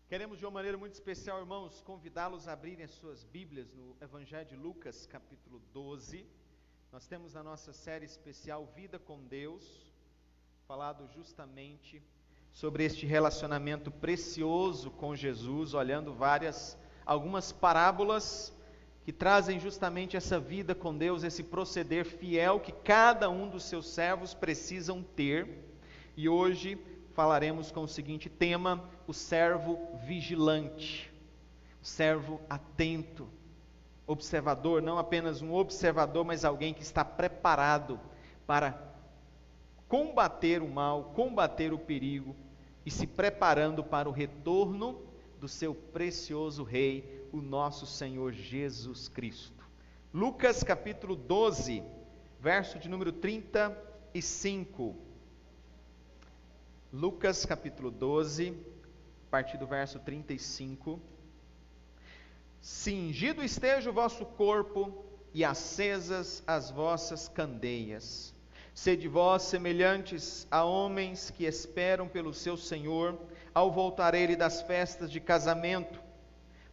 Queremos de uma maneira muito especial, irmãos, convidá-los a abrirem as suas Bíblias no Evangelho de Lucas, capítulo 12. Nós temos na nossa série especial Vida com Deus, falado justamente sobre este relacionamento precioso com Jesus, olhando algumas parábolas que trazem justamente essa vida com Deus, esse proceder fiel que cada um dos seus servos precisam ter. E hoje falaremos com o seguinte tema: o servo vigilante, o servo atento, observador, não apenas um observador, mas alguém que está preparado para combater o mal, combater o perigo e se preparando para o retorno do seu precioso Rei, o nosso Senhor Jesus Cristo. Lucas capítulo 12, verso de número 35. Lucas capítulo 12, a partir do verso 35. Cingido esteja o vosso corpo e acesas as vossas candeias. Sede vós semelhantes a homens que esperam pelo seu Senhor, ao voltar ele das festas de casamento,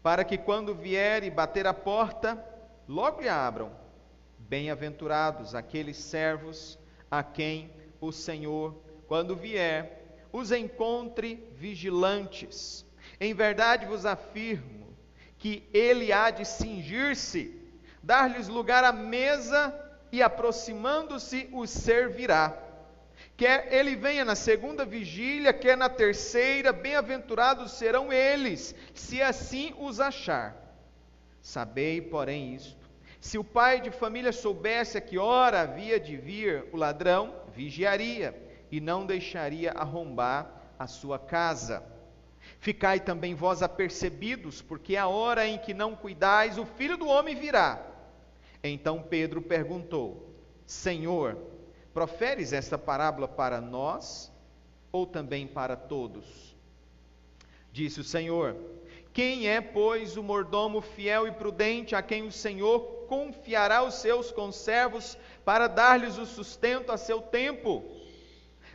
para que quando vier e bater a porta, logo lhe abram. Bem-aventurados aqueles servos a quem o Senhor, quando vier, os encontre vigilantes. Em verdade vos afirmo que ele há de cingir-se, dar-lhes lugar à mesa e, aproximando-se, os servirá. Quer ele venha na segunda vigília, quer na terceira, bem-aventurados serão eles, se assim os achar. Sabei, porém, isto: se o pai de família soubesse a que hora havia de vir o ladrão, vigiaria e não deixaria arrombar a sua casa. Ficai também vós apercebidos, porque a hora em que não cuidais, o Filho do Homem virá. Então Pedro perguntou: Senhor, proferes esta parábola para nós, ou também para todos? Disse o Senhor: quem é, pois, o mordomo fiel e prudente, a quem o Senhor confiará os seus conservos para dar-lhes o sustento a seu tempo?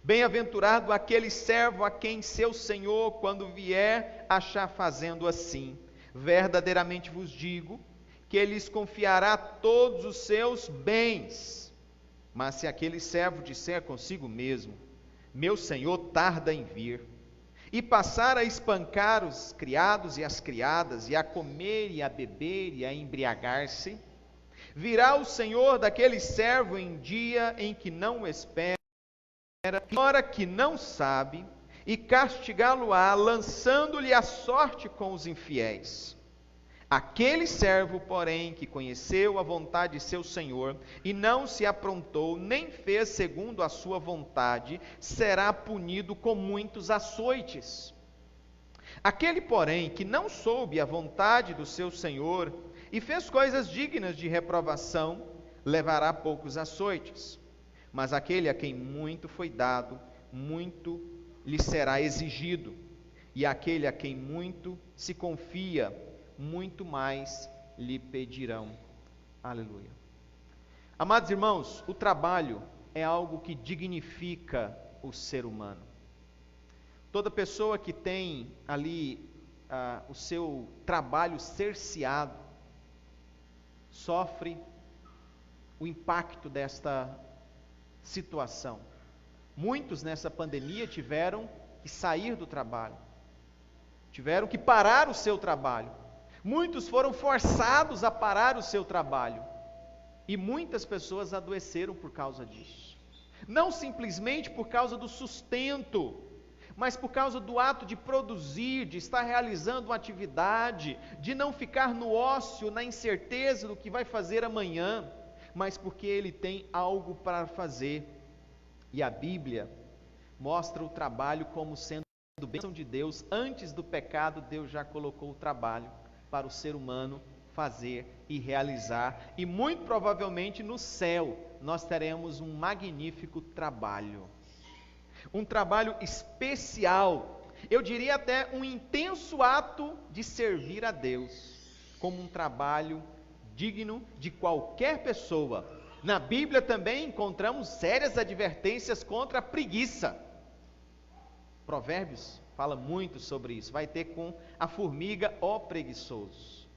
Bem-aventurado aquele servo a quem seu Senhor, quando vier, achar fazendo assim. Verdadeiramente vos digo que ele lhes confiará todos os seus bens. Mas se aquele servo disser consigo mesmo: meu Senhor tarda em vir, e passar a espancar os criados e as criadas, e a comer e a beber e a embriagar-se, virá o Senhor daquele servo em dia em que não o espera, hora que não sabe, e castigá-lo-á, lançando-lhe a sorte com os infiéis. Aquele servo, porém, que conheceu a vontade de seu Senhor, e não se aprontou, nem fez segundo a sua vontade, será punido com muitos açoites. Aquele, porém, que não soube a vontade do seu Senhor, e fez coisas dignas de reprovação, levará poucos açoites. Mas aquele a quem muito foi dado, muito lhe será exigido. E aquele a quem muito se confia, muito mais lhe pedirão. Aleluia. Amados irmãos, o trabalho é algo que dignifica o ser humano. Toda pessoa que tem ali o seu trabalho cerceado, sofre o impacto desta situação. Muitos nessa pandemia tiveram que sair do trabalho, tiveram que parar o seu trabalho. Muitos foram forçados a parar o seu trabalho, e muitas pessoas adoeceram por causa disso. Não simplesmente por causa do sustento, mas por causa do ato de produzir, de estar realizando uma atividade, de não ficar no ócio, na incerteza do que vai fazer amanhã, mas porque ele tem algo para fazer. E a Bíblia mostra o trabalho como sendo bênção de Deus. Antes do pecado, Deus já colocou o trabalho para o ser humano fazer e realizar. E muito provavelmente no céu nós teremos um magnífico trabalho. Um trabalho especial, eu diria até um intenso ato de servir a Deus, como um trabalho digno de qualquer pessoa. Na Bíblia também encontramos sérias advertências contra a preguiça. Provérbios fala muito sobre isso. Vai ter com a formiga, ó preguiçoso,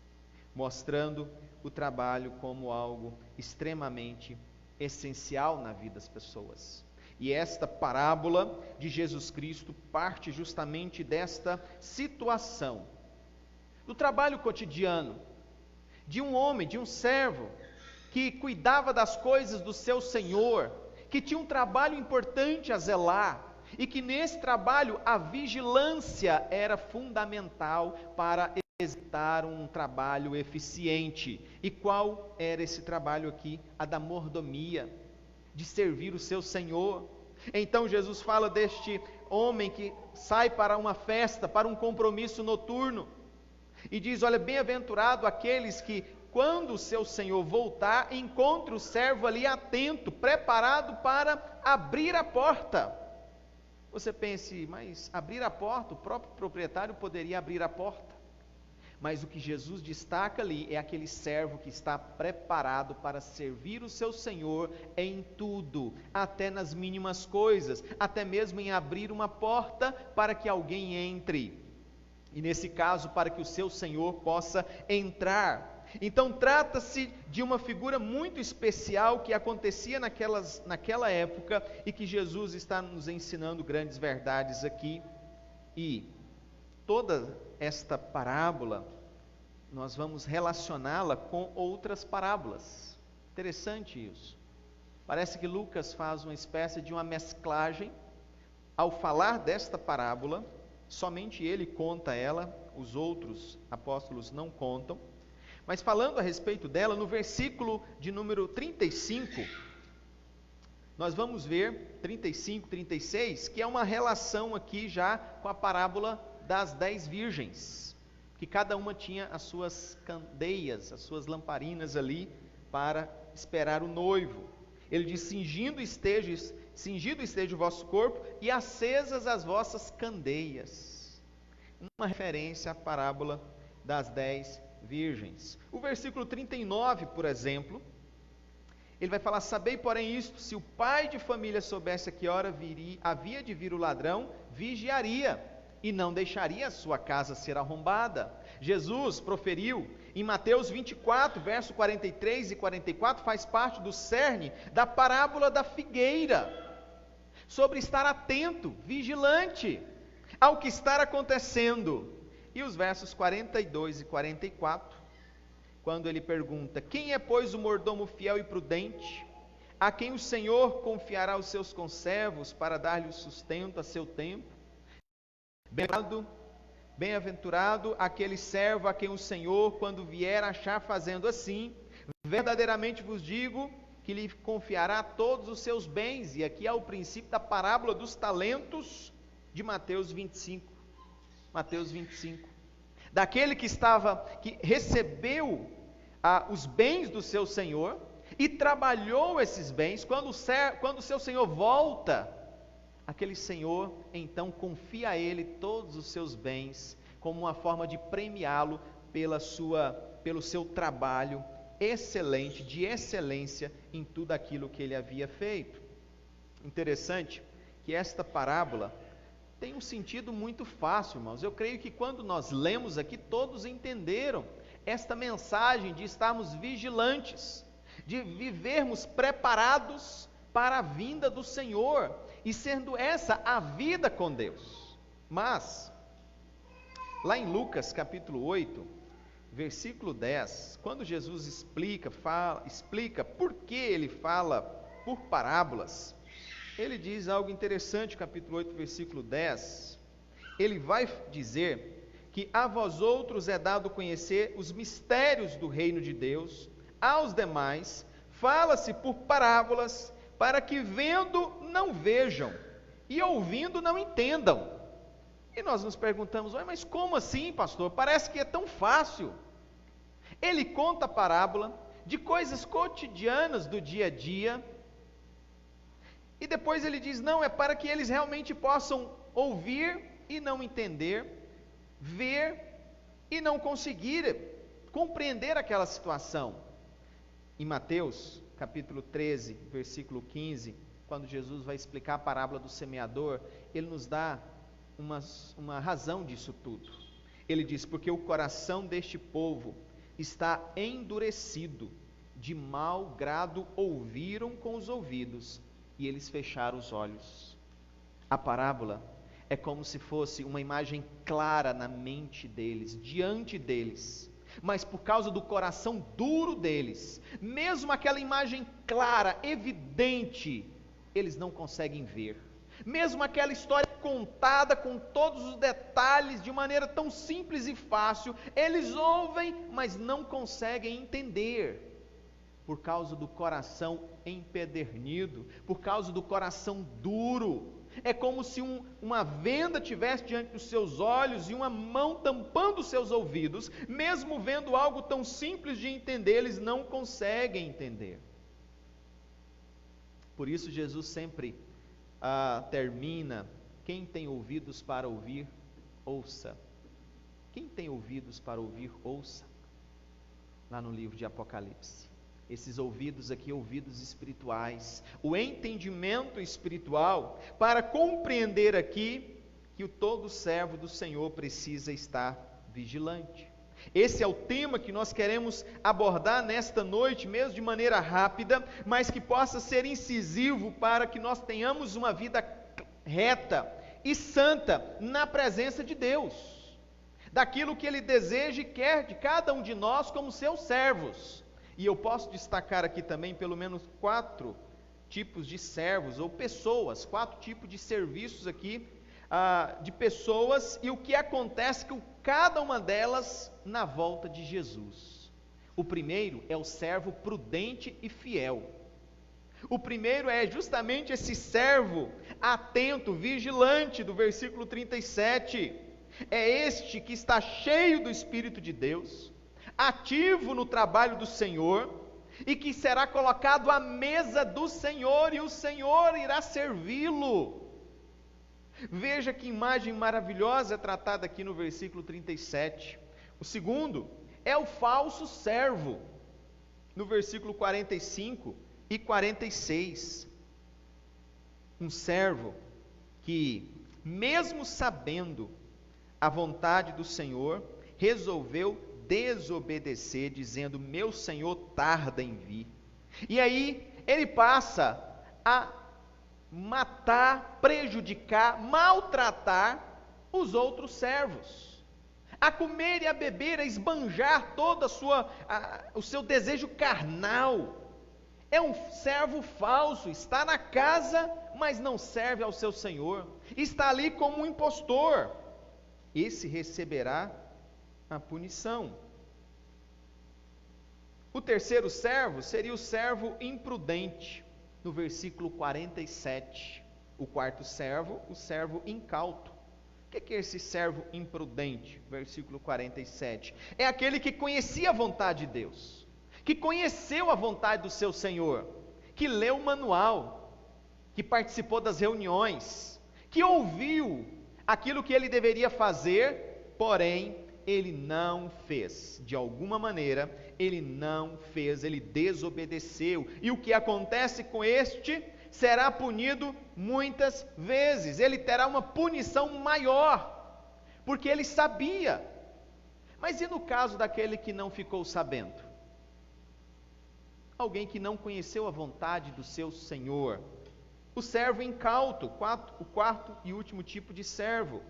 mostrando o trabalho como algo extremamente essencial na vida das pessoas. E esta parábola de Jesus Cristo parte justamente desta situação, do trabalho cotidiano, de um homem, de um servo, que cuidava das coisas do seu Senhor, que tinha um trabalho importante a zelar, e que nesse trabalho a vigilância era fundamental para executar um trabalho eficiente. E qual era esse trabalho aqui? A da mordomia, de servir o seu Senhor. Então Jesus fala deste homem que sai para uma festa, para um compromisso noturno, e diz: olha, bem-aventurado aqueles que, quando o seu Senhor voltar, encontre o servo ali atento, preparado para abrir a porta. Você pense, mas abrir a porta, o próprio proprietário poderia abrir a porta. Mas o que Jesus destaca ali é aquele servo que está preparado para servir o seu Senhor em tudo, até nas mínimas coisas, até mesmo em abrir uma porta para que alguém entre. E nesse caso, para que o seu Senhor possa entrar. Então trata-se de uma figura muito especial que acontecia naquela época e que Jesus está nos ensinando grandes verdades aqui. E toda esta parábola, nós vamos relacioná-la com outras parábolas. Interessante isso. Parece que Lucas faz uma espécie de uma mesclagem. Ao falar desta parábola, somente ele conta ela, os outros apóstolos não contam. Mas falando a respeito dela, no versículo de número 35, nós vamos ver, 35, 36, que é uma relação aqui já com a parábola das 10 virgens, que cada uma tinha as suas candeias, as suas lamparinas ali, para esperar o noivo. Ele diz: cingido esteja o vosso corpo, e acesas as vossas candeias. Uma referência à parábola das 10 virgens. O versículo 39, por exemplo, ele vai falar: sabei, porém, isto, se o pai de família soubesse a que hora havia de vir o ladrão, vigiaria, e não deixaria a sua casa ser arrombada. Jesus proferiu em Mateus 24, verso 43 e 44, faz parte do cerne da parábola da figueira, sobre estar atento, vigilante ao que está acontecendo. E os versos 42 e 44, quando ele pergunta: quem é, pois, o mordomo fiel e prudente, a quem o Senhor confiará os seus conservos para dar-lhe o sustento a seu tempo? Bem-aventurado aquele servo a quem o Senhor, quando vier, achar fazendo assim. Verdadeiramente vos digo que lhe confiará todos os seus bens. E aqui é o princípio da parábola dos talentos de Mateus 25. Mateus 25. Daquele que recebeu os bens do seu Senhor e trabalhou esses bens. Quando o seu Senhor volta, aquele Senhor então confia a ele todos os seus bens, como uma forma de premiá-lo pelo seu trabalho excelente, de excelência em tudo aquilo que ele havia feito. Interessante que esta parábola tem um sentido muito fácil, irmãos. Eu creio que quando nós lemos aqui, todos entenderam esta mensagem de estarmos vigilantes, de vivermos preparados para a vinda do Senhor, e sendo essa a vida com Deus. Mas, lá em Lucas capítulo 8, versículo 10, quando Jesus explica por que ele fala por parábolas, ele diz algo interessante, capítulo 8, versículo 10, ele vai dizer que a vós outros é dado conhecer os mistérios do reino de Deus, aos demais fala-se por parábolas, para que vendo não vejam, e ouvindo não entendam. E nós nos perguntamos: mas como assim, pastor? Parece que é tão fácil. Ele conta a parábola de coisas cotidianas do dia a dia, e depois ele diz: não, é para que eles realmente possam ouvir e não entender, ver e não conseguir compreender aquela situação. Em Mateus capítulo 13, versículo 15, quando Jesus vai explicar a parábola do semeador, ele nos dá uma razão disso tudo. Ele diz: porque o coração deste povo está endurecido, de mau grado ouviram com os ouvidos, e eles fecharam os olhos. A parábola é como se fosse uma imagem clara na mente deles, diante deles, mas por causa do coração duro deles, mesmo aquela imagem clara, evidente, eles não conseguem ver. Mesmo aquela história contada com todos os detalhes, de maneira tão simples e fácil, eles ouvem, mas não conseguem entender, por causa do coração empedernido, por causa do coração duro. É como se uma venda tivesse diante dos seus olhos e uma mão tampando os seus ouvidos. Mesmo vendo algo tão simples de entender, eles não conseguem entender. Por isso Jesus sempre termina: quem tem ouvidos para ouvir, ouça. Quem tem ouvidos para ouvir, ouça. Lá no livro de Apocalipse. Esses ouvidos aqui, ouvidos espirituais, o entendimento espiritual, para compreender aqui que o todo servo do Senhor precisa estar vigilante. Esse é o tema que nós queremos abordar nesta noite, mesmo de maneira rápida, mas que possa ser incisivo para que nós tenhamos uma vida reta e santa na presença de Deus, daquilo que Ele deseja e quer de cada um de nós como seus servos. E eu posso destacar aqui também pelo menos 4 tipos de servos ou pessoas, 4 tipos de serviços aqui, de pessoas, e o que acontece com cada uma delas na volta de Jesus. O primeiro é o servo prudente e fiel. O primeiro é justamente esse servo atento, vigilante, do versículo 37. É este que está cheio do Espírito de Deus, ativo no trabalho do Senhor, e que será colocado à mesa do Senhor, e o Senhor irá servi-lo. Veja que imagem maravilhosa é tratada aqui no versículo 37. O segundo é o falso servo, no versículo 45 e 46. Um servo que, mesmo sabendo a vontade do Senhor, resolveu desobedecer, dizendo: meu Senhor tarda em vir. E aí ele passa a matar, prejudicar, maltratar os outros servos, a comer e a beber, a esbanjar todo o seu desejo carnal. É um servo falso, está na casa, mas não serve ao seu Senhor, está ali como um impostor. Esse receberá a punição. O terceiro servo seria o servo imprudente, no versículo 47. O quarto servo, o servo incauto. O que é esse servo imprudente? Versículo 47. É aquele que conhecia a vontade de Deus, que conheceu a vontade do seu Senhor, que leu o manual, que participou das reuniões, que ouviu aquilo que ele deveria fazer, porém ele não fez. De alguma maneira ele não fez, ele desobedeceu. E o que acontece com este? Será punido muitas vezes, ele terá uma punição maior, porque ele sabia. Mas e no caso daquele que não ficou sabendo? Alguém que não conheceu a vontade do seu Senhor. O servo incauto, o quarto e último tipo de servo.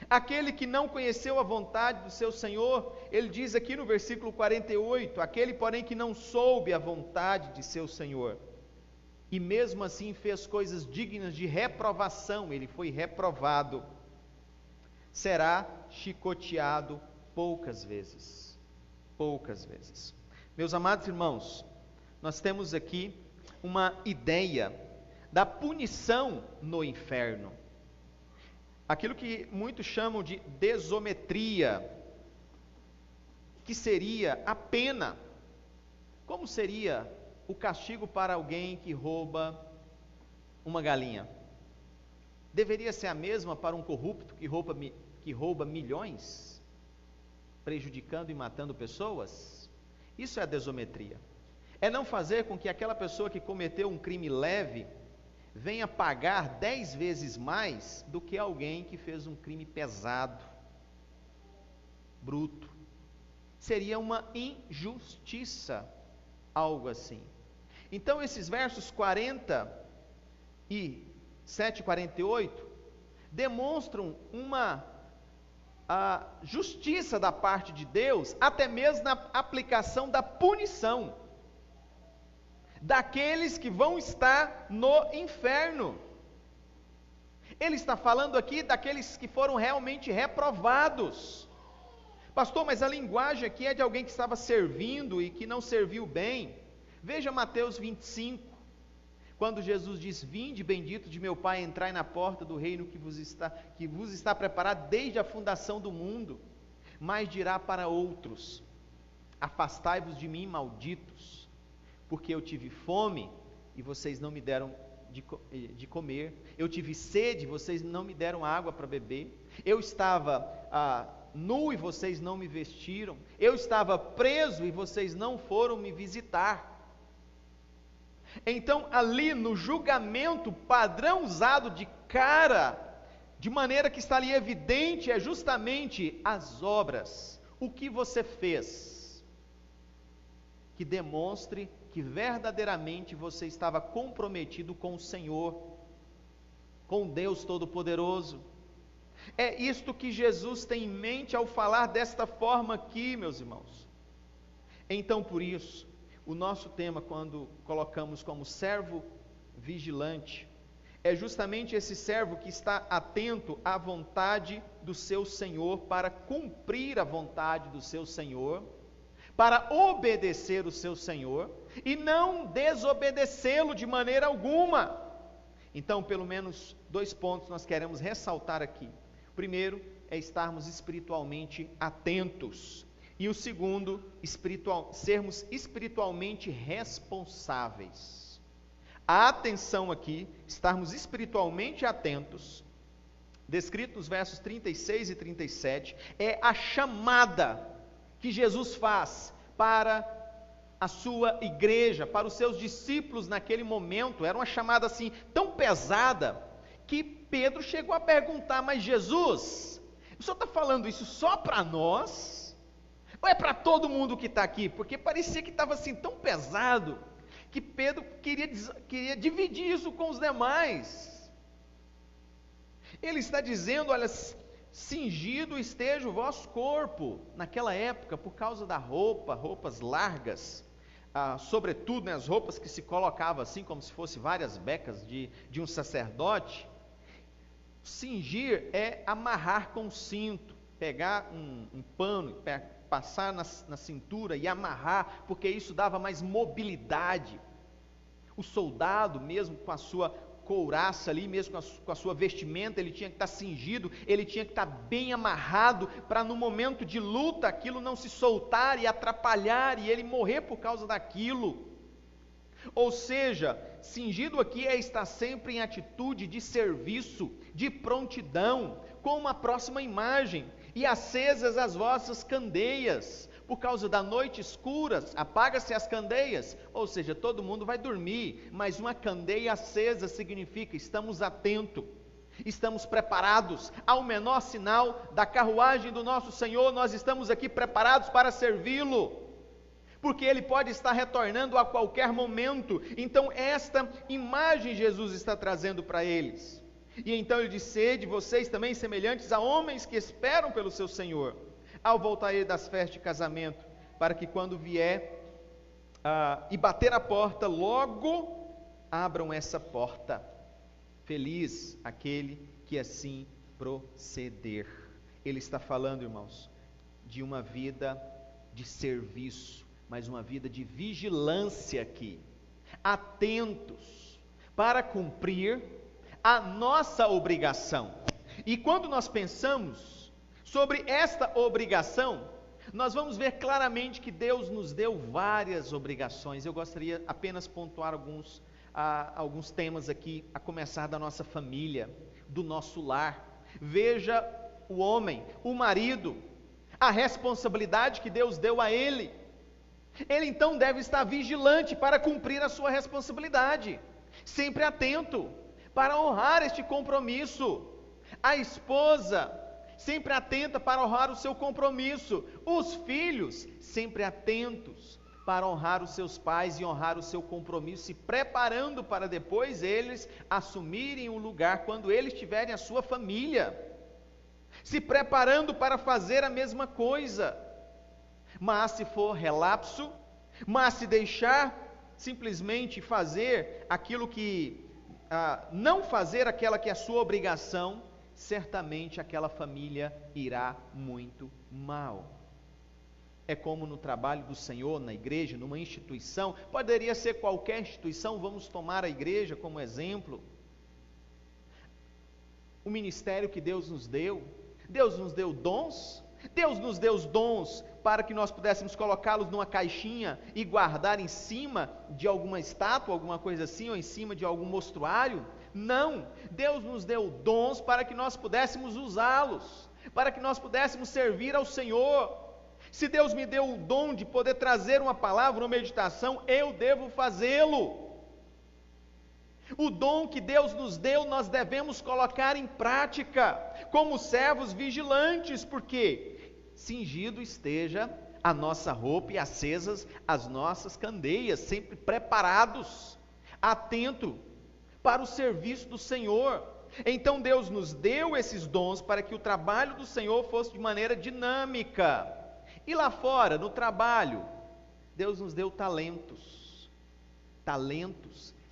Aquele que não conheceu a vontade do seu Senhor, ele diz aqui no versículo 48, aquele porém que não soube a vontade de seu Senhor, e mesmo assim fez coisas dignas de reprovação, ele foi reprovado, será chicoteado poucas vezes. Poucas vezes. Meus amados irmãos, nós temos aqui uma ideia da punição no inferno. Aquilo que muitos chamam de desometria, que seria a pena. Como seria o castigo para alguém que rouba uma galinha? Deveria ser a mesma para um corrupto que rouba milhões, prejudicando e matando pessoas? Isso é a desometria. É não fazer com que aquela pessoa que cometeu um crime leve venha pagar 10 vezes mais do que alguém que fez um crime pesado, bruto. Seria uma injustiça, algo assim. Então esses versos 47 e 48 demonstram a justiça da parte de Deus, até mesmo na aplicação da punição daqueles que vão estar no inferno. Ele está falando aqui daqueles que foram realmente reprovados. Pastor, mas a linguagem aqui é de alguém que estava servindo e que não serviu bem. Veja Mateus 25, quando Jesus diz: vinde bendito de meu Pai, entrai na porta do reino que vos está preparado desde a fundação do mundo. Mas dirá para outros: afastai-vos de mim, malditos, porque eu tive fome e vocês não me deram de comer, eu tive sede e vocês não me deram água para beber, eu estava nu e vocês não me vestiram, eu estava preso e vocês não foram me visitar. Então ali no julgamento, o padrão usado de cara, de maneira que está ali evidente, é justamente as obras, o que você fez, que demonstre que verdadeiramente você estava comprometido com o Senhor, com Deus Todo-Poderoso. É isto que Jesus tem em mente ao falar desta forma aqui, meus irmãos. Então, por isso, o nosso tema, quando colocamos como servo vigilante, é justamente esse servo que está atento à vontade do seu Senhor, para cumprir a vontade do seu Senhor, para obedecer o seu Senhor, e não desobedecê-lo de maneira alguma. Então, pelo menos 2 pontos nós queremos ressaltar aqui. O primeiro é estarmos espiritualmente atentos, e o segundo, sermos espiritualmente responsáveis. A atenção aqui, estarmos espiritualmente atentos, descrito nos versos 36 e 37, é a chamada que Jesus faz para a sua igreja, para os seus discípulos naquele momento. Era uma chamada assim tão pesada, que Pedro chegou a perguntar: mas Jesus, o senhor está falando isso só para nós? Ou é para todo mundo que está aqui? Porque parecia que estava assim tão pesado, que Pedro queria dividir isso com os demais. Ele está dizendo: olha, cingido esteja o vosso corpo. Naquela época, por causa da roupas largas, sobretudo, as roupas que se colocavam assim, como se fosse várias becas de um sacerdote. Cingir é amarrar com cinto, pegar um pano, passar na cintura e amarrar, porque isso dava mais mobilidade. O soldado, mesmo com a sua couraça ali, mesmo com a sua vestimenta, ele tinha que estar cingido, ele tinha que estar bem amarrado, para no momento de luta aquilo não se soltar e atrapalhar, e ele morrer por causa daquilo. Ou seja, cingido aqui é estar sempre em atitude de serviço, de prontidão, com uma próxima imagem: e acesas as vossas candeias. Por causa da noite escura, apaga-se as candeias, ou seja, todo mundo vai dormir, mas uma candeia acesa significa: estamos atentos, estamos preparados. Ao menor sinal da carruagem do nosso Senhor, nós estamos aqui preparados para servi-lo, porque Ele pode estar retornando a qualquer momento. Então esta imagem Jesus está trazendo para eles. E então Ele diz: sede vocês também semelhantes a homens que esperam pelo seu Senhor, ao voltar Ele das festas de casamento, para que quando vier e bater a porta, logo abram essa porta. Feliz aquele que assim proceder. Ele está falando, irmãos, de uma vida de serviço, mas uma vida de vigilância aqui, atentos para cumprir a nossa obrigação. E quando nós pensamos sobre esta obrigação, nós vamos ver claramente que Deus nos deu várias obrigações. Eu gostaria apenas pontuar alguns temas aqui, a começar da nossa família, do nosso lar. Veja o homem, o marido, a responsabilidade que Deus deu a ele. Ele então deve estar vigilante para cumprir a sua responsabilidade, sempre atento. para honrar este compromisso. A esposa, sempre atenta para honrar o seu compromisso. Os filhos, sempre atentos para honrar os seus pais e honrar o seu compromisso, se preparando para depois eles assumirem o lugar quando eles tiverem a sua família, se preparando para fazer a mesma coisa. Mas se for relapso, mas se deixar simplesmente fazer aquilo que, não fazer aquela que é a sua obrigação, certamente aquela família irá muito mal. É como no trabalho do Senhor, na igreja, numa instituição, poderia ser qualquer instituição, vamos tomar a igreja como exemplo. O ministério que Deus nos deu dons, Deus nos deu os dons para que nós pudéssemos colocá-los numa caixinha e guardar em cima de alguma estátua, alguma coisa assim, ou em cima de algum mostruário. Não, Deus nos deu dons para que nós pudéssemos usá-los, para que nós pudéssemos servir ao Senhor. Se Deus me deu o dom de poder trazer uma palavra, uma meditação, eu devo fazê-lo. O dom que Deus nos deu, nós devemos colocar em prática, como servos vigilantes, porque cingido esteja a nossa roupa e acesas as nossas candeias, sempre preparados, atento para o serviço do Senhor. Então Deus nos deu esses dons para que o trabalho do Senhor fosse de maneira dinâmica. E lá fora, no trabalho, Deus nos deu talentos,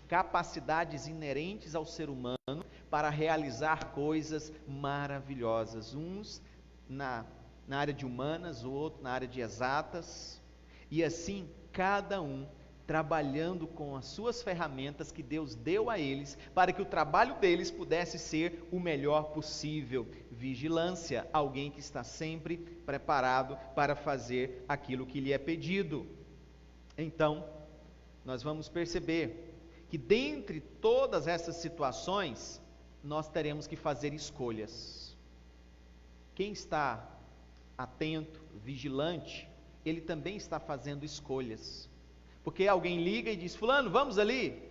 capacidades inerentes ao ser humano para realizar coisas maravilhosas, uns na área de humanas, o outro na área de exatas, e assim cada um trabalhando com as suas ferramentas que Deus deu a eles, para que o trabalho deles pudesse ser o melhor possível. Vigilância, alguém que está sempre preparado para fazer aquilo que lhe é pedido. Então, nós vamos perceber que dentre todas essas situações, nós teremos que fazer escolhas. Quem está atento, vigilante, ele também está fazendo escolhas. Porque alguém liga e diz: fulano, vamos ali?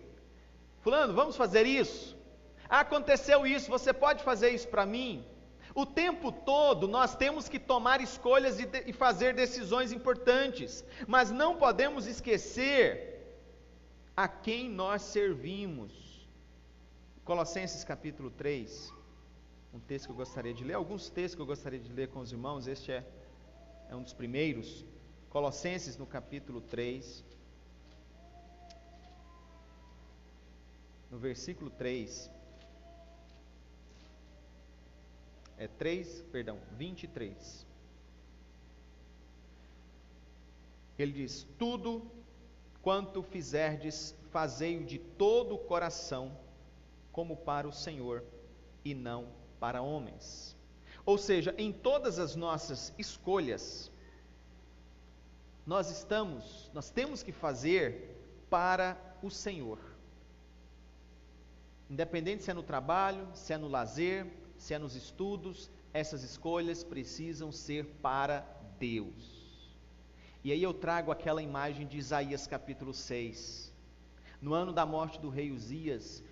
Fulano, vamos fazer isso? Aconteceu isso, você pode fazer isso para mim? O tempo todo nós temos que tomar escolhas e fazer decisões importantes, mas não podemos esquecer a quem nós servimos. Colossenses capítulo 3, um texto que eu gostaria de ler, alguns textos que eu gostaria de ler com os irmãos, este é um dos primeiros. Colossenses no capítulo 3, no versículo 3, 23. Ele diz: tudo quanto fizerdes, fazei-o de todo o coração, como para o Senhor, e não para homens. Ou seja, em todas as nossas escolhas, nós temos que fazer para o Senhor. Independente se é no trabalho, se é no lazer, se é nos estudos, essas escolhas precisam ser para Deus. E aí eu trago aquela imagem de Isaías capítulo 6. No ano da morte do rei Uzias,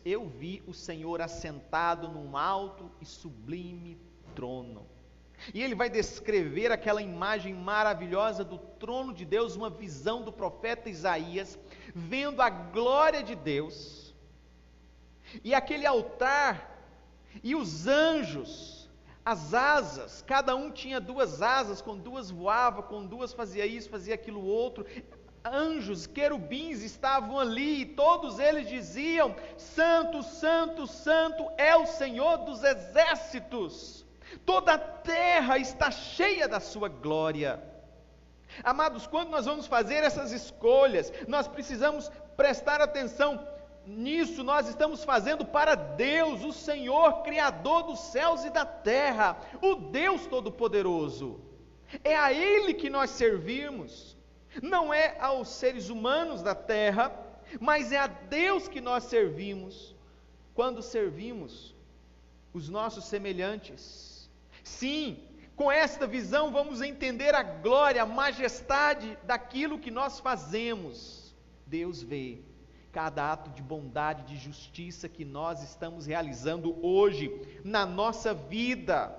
eu vi o Senhor assentado num alto e sublime trono. E ele vai descrever aquela imagem maravilhosa do trono de Deus, uma visão do profeta Isaías, vendo a glória de Deus. E aquele altar, e os anjos, as asas, cada um tinha duas asas, com duas voava, com duas fazia isso, fazia aquilo outro. Anjos, querubins estavam ali, e todos eles diziam: santo, santo, santo é o Senhor dos exércitos, toda a terra está cheia da sua glória. Amados, quando nós vamos fazer essas escolhas, nós precisamos prestar atenção nisso. Nós estamos fazendo para Deus, o Senhor, Criador dos céus e da terra, o Deus Todo-Poderoso. É a Ele que nós servimos, não é aos seres humanos da terra, mas é a Deus que nós servimos, quando servimos os nossos semelhantes. Sim, com esta visão vamos entender a glória, a majestade daquilo que nós fazemos. Deus vê cada ato de bondade, de justiça que nós estamos realizando hoje na nossa vida.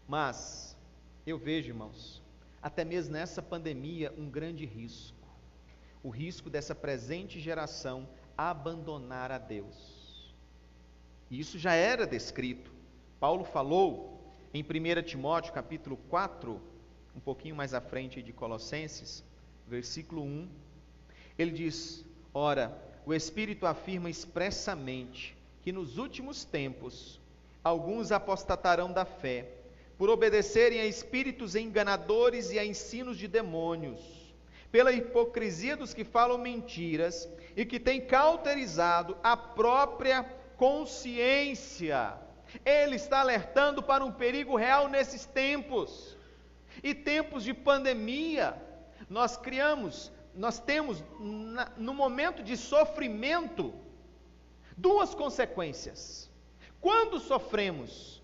Mas eu vejo, irmãos, até mesmo nessa pandemia, um grande risco. O risco dessa presente geração abandonar a Deus. E isso já era descrito. Paulo falou em 1 Timóteo capítulo 4, um pouquinho mais à frente de Colossenses, versículo 1, ele diz: ora, o Espírito afirma expressamente que nos últimos tempos alguns apostatarão da fé, por obedecerem a espíritos enganadores e a ensinos de demônios, pela hipocrisia dos que falam mentiras e que têm cauterizado a própria consciência. Ele está alertando para um perigo real nesses tempos, e tempos de pandemia. Nós temos no momento de sofrimento, duas consequências. Quando sofremos,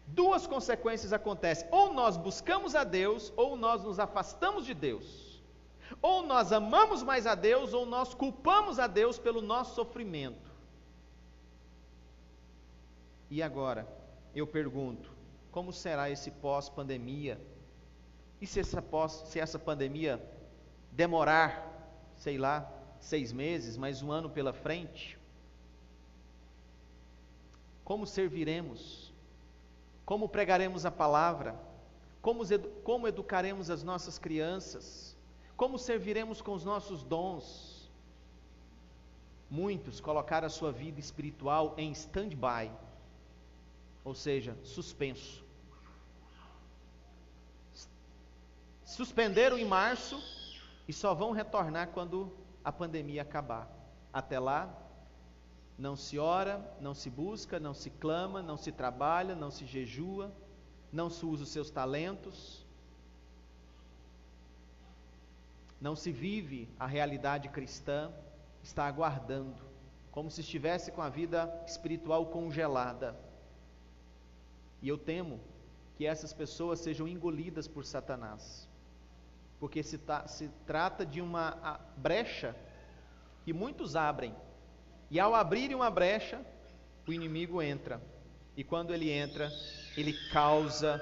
duas consequências acontecem: ou nós buscamos a Deus, ou nós nos afastamos de Deus. Ou nós amamos mais a Deus, ou nós culpamos a Deus pelo nosso sofrimento. E agora, eu pergunto, como será esse pós-pandemia? E se essa pandemia demorar, sei lá, 6 meses, mais um ano pela frente? Como serviremos? Como pregaremos a palavra? Como educaremos as nossas crianças? Como serviremos com os nossos dons? Muitos colocaram a sua vida espiritual em stand-by, ou seja, suspenso. Suspenderam em março e só vão retornar quando a pandemia acabar. Até lá, não se ora, não se busca, não se clama, não se trabalha, não se jejua, não se usa os seus talentos, não se vive a realidade cristã, está aguardando, como se estivesse com a vida espiritual congelada. E eu temo que essas pessoas sejam engolidas por Satanás, porque se trata de uma brecha que muitos abrem, e ao abrirem uma brecha, o inimigo entra, e quando ele entra, ele causa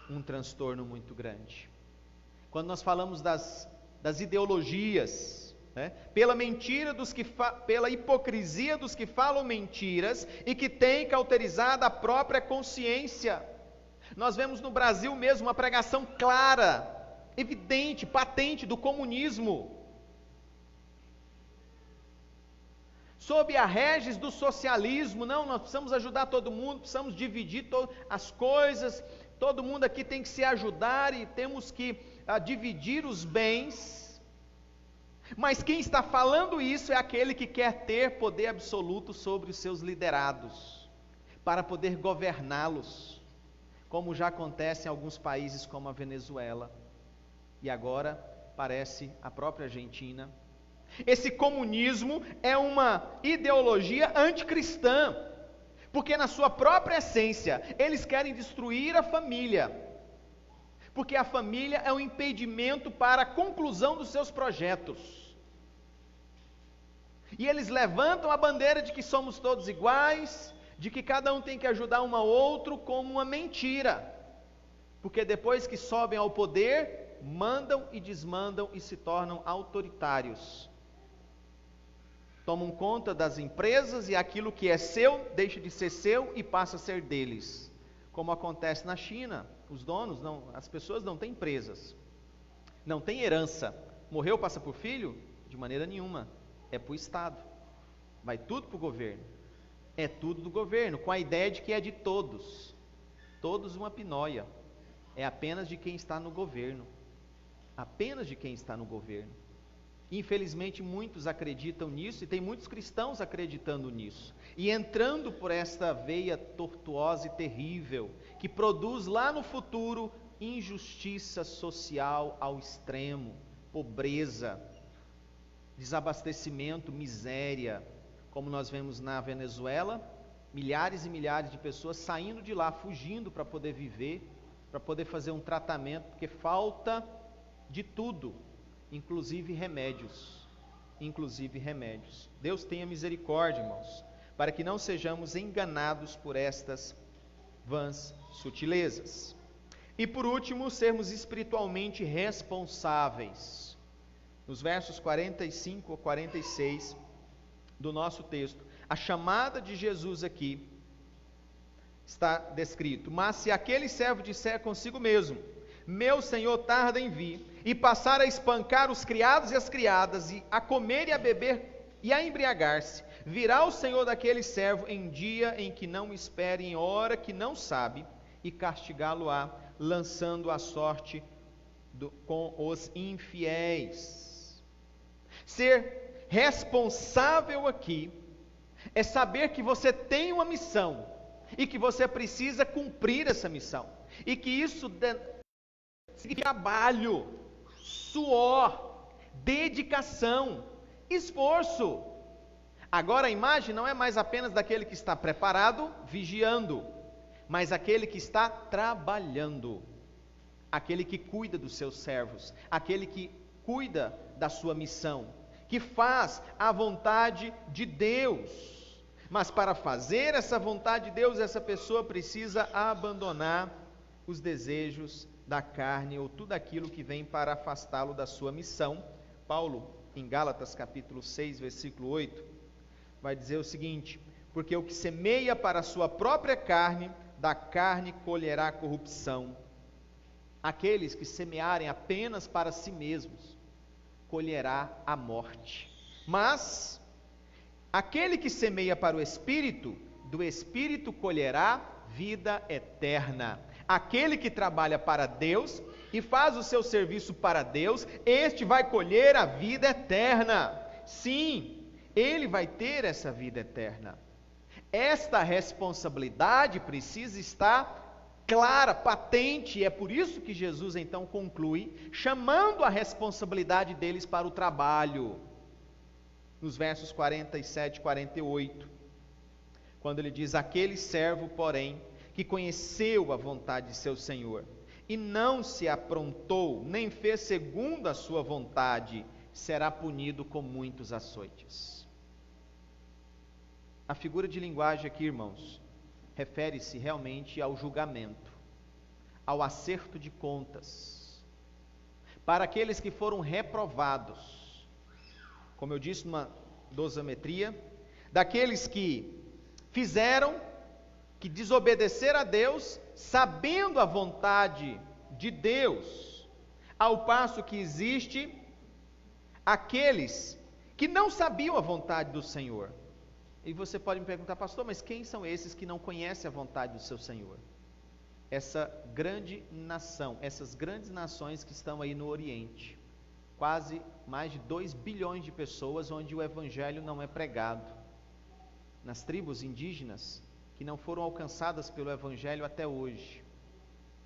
um transtorno muito grande. Quando nós falamos das ideologias, né, pela hipocrisia dos que falam mentiras e que têm cauterizado a própria consciência. Nós vemos no Brasil mesmo uma pregação clara, evidente, patente do comunismo, sob a régis do socialismo. Não, nós precisamos ajudar todo mundo, precisamos dividir as coisas, todo mundo aqui tem que se ajudar e temos que dividir os bens. Mas quem está falando isso é aquele que quer ter poder absoluto sobre os seus liderados, para poder governá-los, como já acontece em alguns países como a Venezuela, e agora parece a própria Argentina. Esse comunismo é uma ideologia anticristã, porque na sua própria essência, eles querem destruir a família, porque a família é um impedimento para a conclusão dos seus projetos. E eles levantam a bandeira de que somos todos iguais, de que cada um tem que ajudar um ao outro, como uma mentira, porque depois que sobem ao poder, mandam e desmandam e se tornam autoritários. Tomam conta das empresas e aquilo que é seu deixa de ser seu e passa a ser deles, como acontece na China. Os donos, as pessoas não têm empresas, não têm herança. Morreu, passa por filho? De maneira nenhuma, é para o Estado, vai tudo para o governo, é tudo do governo, com a ideia de que é de todos uma pinóia, é apenas de quem está no governo, apenas de quem está no governo. Infelizmente muitos acreditam nisso, e tem muitos cristãos acreditando nisso, e entrando por esta veia tortuosa e terrível, que produz lá no futuro injustiça social ao extremo, pobreza, desabastecimento, miséria, como nós vemos na Venezuela, milhares e milhares de pessoas saindo de lá, fugindo para poder viver, para poder fazer um tratamento, porque falta de tudo, inclusive remédios. inclusive remédios. Deus tenha misericórdia, irmãos, para que não sejamos enganados por estas vãs sutilezas. E por último, sermos espiritualmente responsáveis. Nos versos 45 a 46 do nosso texto, a chamada de Jesus aqui está descrito: mas se aquele servo disser consigo mesmo, meu senhor tarda em vir, e passar a espancar os criados e as criadas, e a comer e a beber e a embriagar-se, virá o senhor daquele servo em dia em que não espere, em hora que não sabe, e castigá-lo-á, lançando a sorte com os infiéis. Ser responsável aqui é saber que você tem uma missão e que você precisa cumprir essa missão, e que isso significa trabalho, suor, dedicação, esforço. Agora a imagem não é mais apenas daquele que está preparado, vigiando, mas aquele que está trabalhando, aquele que cuida dos seus servos, aquele que cuida da sua missão, que faz a vontade de Deus. Mas para fazer essa vontade de Deus, essa pessoa precisa abandonar os desejos da carne, ou tudo aquilo que vem para afastá-lo da sua missão. Paulo, em Gálatas capítulo 6, versículo 8, vai dizer o seguinte: porque o que semeia para a sua própria carne, da carne colherá corrupção. Aqueles que semearem apenas para si mesmos, colherá a morte. Mas aquele que semeia para o Espírito, do Espírito colherá vida eterna. Aquele que trabalha para Deus e faz o seu serviço para Deus, este vai colher a vida eterna. Sim, ele vai ter essa vida eterna. Esta responsabilidade precisa estar clara, patente, e é por isso que Jesus então conclui, chamando a responsabilidade deles para o trabalho. Nos versos 47 e 48, quando ele diz: aquele servo, porém, que conheceu a vontade de seu Senhor, e não se aprontou, nem fez segundo a sua vontade, será punido com muitos açoites. A figura de linguagem aqui, irmãos, refere-se realmente ao julgamento, ao acerto de contas, para aqueles que foram reprovados, como eu disse numa dosimetria, daqueles que desobedeceram a Deus, sabendo a vontade de Deus, ao passo que existe aqueles que não sabiam a vontade do Senhor. E você pode me perguntar: pastor, mas quem são esses que não conhecem a vontade do seu Senhor? Essa grande nação, essas grandes nações que estão aí no Oriente, quase mais de 2 bilhões de pessoas, onde o Evangelho não é pregado. Nas tribos indígenas, que não foram alcançadas pelo Evangelho até hoje,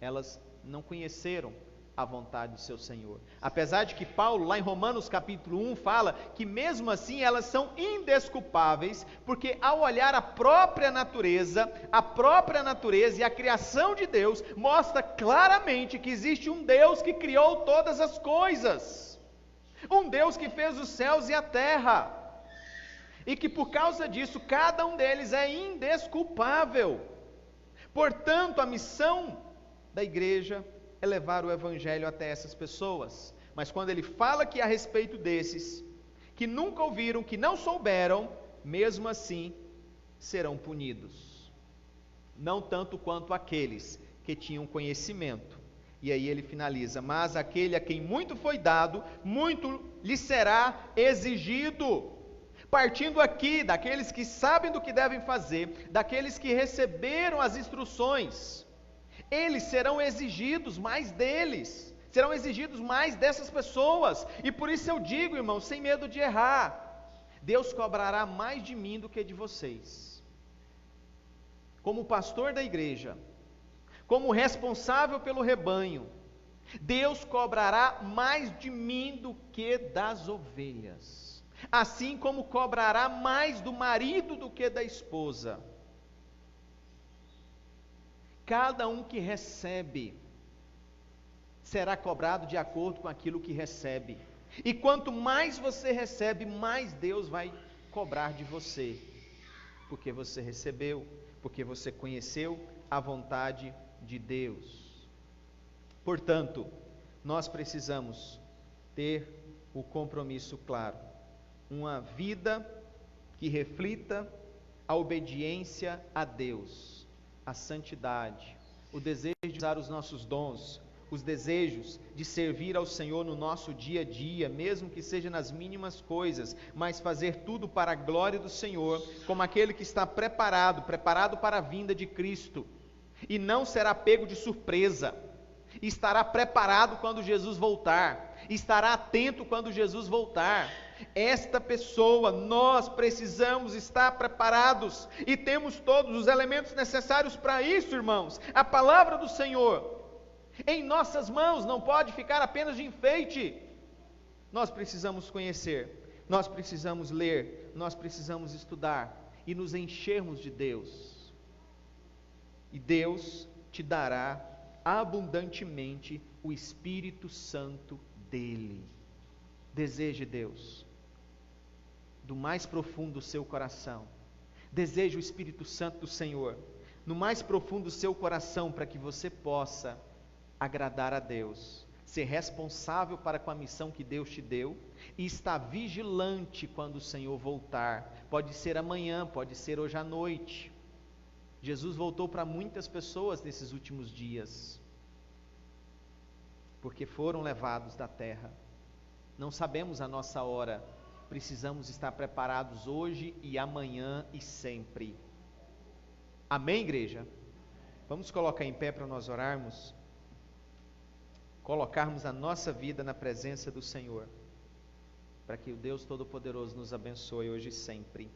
elas não conheceram a vontade do seu Senhor. Apesar de que Paulo, lá em Romanos capítulo 1, fala que mesmo assim elas são indesculpáveis, porque ao olhar a própria natureza e a criação de Deus, mostra claramente que existe um Deus que criou todas as coisas, um Deus que fez os céus e a terra, e que por causa disso, cada um deles é indesculpável. Portanto, a missão da igreja é levar o Evangelho até essas pessoas. Mas quando ele fala que a respeito desses, que nunca ouviram, que não souberam, mesmo assim, serão punidos. Não tanto quanto aqueles que tinham conhecimento. E aí ele finaliza: mas aquele a quem muito foi dado, muito lhe será exigido. Partindo aqui daqueles que sabem do que devem fazer, daqueles que receberam as instruções, eles serão exigidos mais deles, serão exigidos mais dessas pessoas. E por isso eu digo, irmão, sem medo de errar, Deus cobrará mais de mim do que de vocês. Como pastor da igreja, como responsável pelo rebanho, Deus cobrará mais de mim do que das ovelhas. Assim como cobrará mais do marido do que da esposa. Cada um que recebe será cobrado de acordo com aquilo que recebe. E quanto mais você recebe, mais Deus vai cobrar de você, porque você recebeu, porque você conheceu a vontade de Deus. Portanto, nós precisamos ter o compromisso claro, uma vida que reflita a obediência a Deus, a santidade, o desejo de usar os nossos dons, os desejos de servir ao Senhor no nosso dia a dia, mesmo que seja nas mínimas coisas, mas fazer tudo para a glória do Senhor, como aquele que está preparado para a vinda de Cristo, e não será pego de surpresa, estará preparado quando Jesus voltar, estará atento quando Jesus voltar. Esta pessoa, nós precisamos estar preparados, e temos todos os elementos necessários para isso, irmãos. A palavra do Senhor em nossas mãos não pode ficar apenas de enfeite. Nós precisamos conhecer, nós precisamos ler, nós precisamos estudar e nos enchermos de Deus. E Deus te dará abundantemente o Espírito Santo dele. Deseje Deus do mais profundo do seu coração. Deseje o Espírito Santo do Senhor no mais profundo do seu coração, para que você possa agradar a Deus, ser responsável para com a missão que Deus te deu e estar vigilante quando o Senhor voltar. Pode ser amanhã, pode ser hoje à noite. Jesus voltou para muitas pessoas nesses últimos dias, porque foram levados da terra. Não sabemos a nossa hora, precisamos estar preparados hoje e amanhã e sempre. Amém, igreja? Vamos colocar em pé para nós orarmos, colocarmos a nossa vida na presença do Senhor, para que o Deus Todo-Poderoso nos abençoe hoje e sempre.